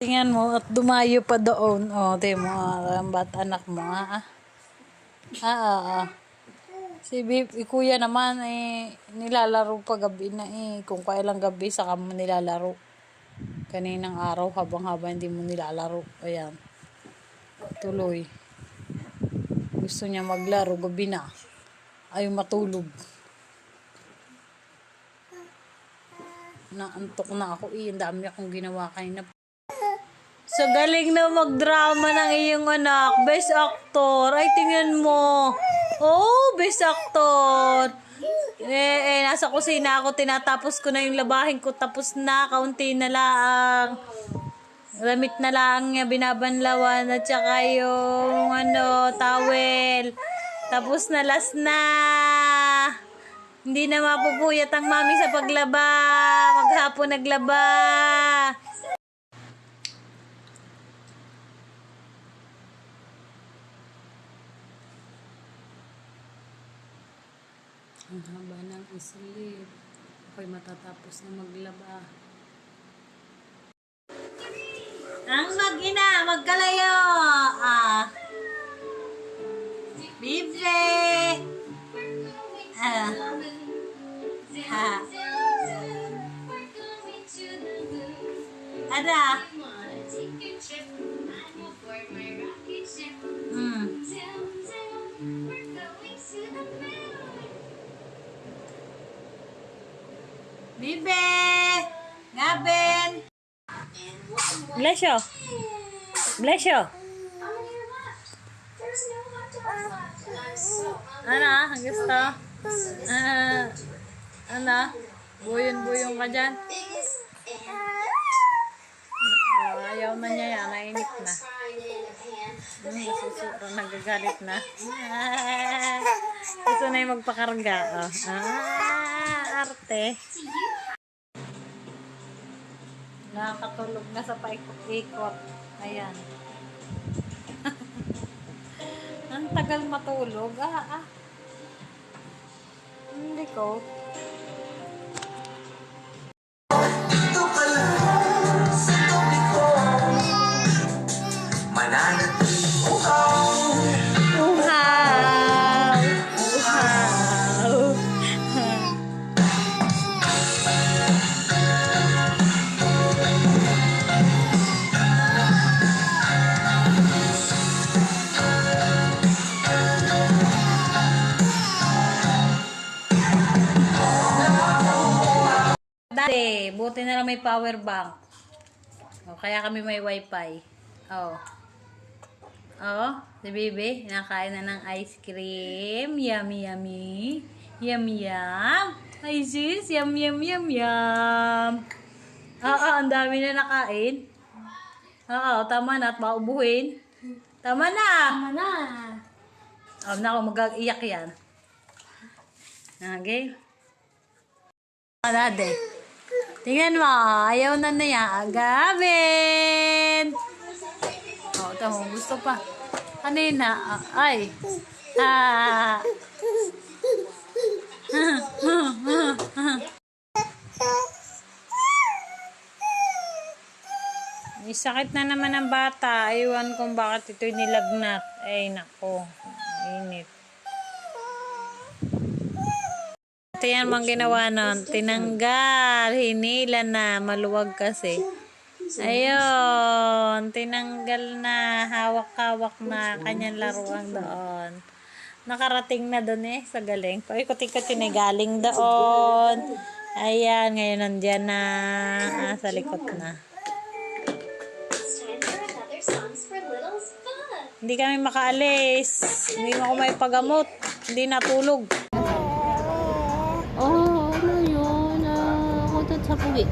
Tingnan mo at dumayo pa doon. O, di mo, ba't anak mo, ha? Si kuya naman, nilalaro pa gabi na Kung kailang gabi, saka mo nilalaro. Kaninang araw, habang-haba hindi mo nilalaro. Ayan. Tuloy. Gusto niya maglaro, gabi na. Ayaw matulog. Naantok na ako. Ang dami akong ginawa kanina. So, galing na magdrama ng iyong anak. Best actor. Ay, tingnan mo. Oh, best actor. Nasa kusina ako. Tinatapos ko na yung labahin ko. Tapos na. Kaunti na lang. Damit na lang niya. Binabanlawan. At saka yung towel. Tapos na, last na. Hindi na mapupuyat ang mami sa paglaba. Maghapon naglaba. Ang haba ng islip. Ako'y matatapos na maglaba. Ang mag-ina, magkalayo! Bibe! Ada? Bibe! Gabin! Bless you! Bless you! Ano? Ang gusto? Ano? Buyon-buyon ka dyan? Ayaw na niya yan. Nainip na. Nasusuro. Nagagalit na. Gusto na yung magpakarga. Arte. Nakakatulog na sa paikot-ikot. Ayan. Ang tagal matulog. Hindi ko. Dati, buti na lang may power bank. Kaya kami may wifi. Si Bibi, nakain na ng ice cream. Yummy, yummy. Yummy, yum. Ay sis, yum, yum, yum, yum. Ang dami na nakain. Tama na at maubuhin. Tama na. Tama na. Naku, mag-iyak yan. Okay? Dade. Tingnan mo, ayaw na niya. Gabin! Ito mo, gusto pa. Kanina, ay. May sakit na naman ang bata. Iwan kung bakit ito'y nilagnat. Ay, nako. Init. Ito yan mang ginawa nun. Tinanggal. Hinila na. Maluwag kasi. Ayun. Tinanggal na. Hawak-hawak na. Kanyang laruan doon. Nakarating na doon sa galing. Paikot-ikot yun galing doon. Ayan. Ngayon nandiyan na. Sa likod na. Hindi kami makaalis. Hindi mo ako may pagamot. Hindi natulog. ano yun? Ako sa puwi.